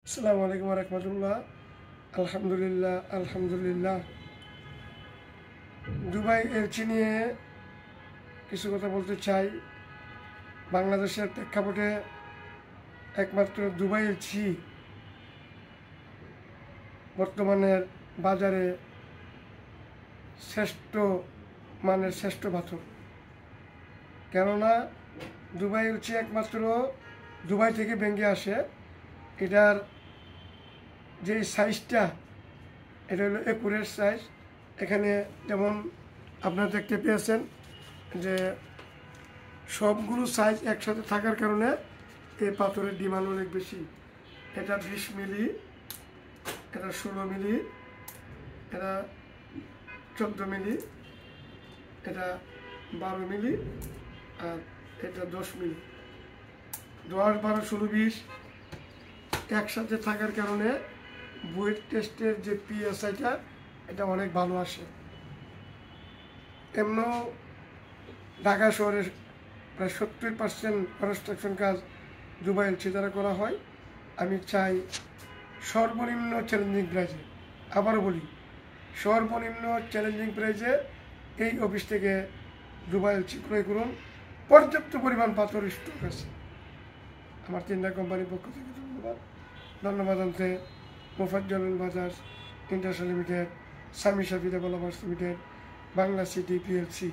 আসসালামু আলাইকুম রহমতুল্লাহ। আলহামদুলিল্লাহ আলহামদুলিল্লাহ। দুবাই এলচি নিয়ে কিছু কথা বলতে চাই। বাংলাদেশের প্রেক্ষাপটে একমাত্র দুবাই এলচি বর্তমানের বাজারে শ্রেষ্ঠ মানের শ্রেষ্ঠ পাথর। কেননা দুবাই এলচি একমাত্র দুবাই থেকে ভেঙে আসে। এটার যে সাইজটা, এটা হলো একুরেট সাইজ। এখানে যেমন আপনারা দেখতে পেয়েছেন যে সবগুলো সাইজ একসাথে থাকার কারণে এই পাথরের ডিমান্ড অনেক বেশি। এটা 20 মিলি, এটা 16 মিলি, এটা 14 মিলি, এটা 12 মিলি, আর এটা 10 মিলি। 10, 12, 16, 20 একসাথে থাকার কারণে বুয়েট টেস্টের যে পিএসআইটা এটা অনেক ভালো আসে। এমনও ঢাকা শহরের প্রায় 70% কনস্ট্রাকশন কাজ দুবাই এলচি দ্বারা করা হয়। আমি চাই সর্বনিম্ন চ্যালেঞ্জিং প্রাইজে, আবারও বলি সর্বনিম্ন চ্যালেঞ্জিং প্রাইজে এই অফিস থেকে দুবাই এলচি ক্রয় করুন। পর্যাপ্ত পরিমাণ পাথর স্টক আছে। আমার তিনটা কোম্পানির পক্ষ থেকে ধন্যবাদ জানতে Mofazzal Bajaj international limited, Sami Shafi developers limited, Bangla city PLC.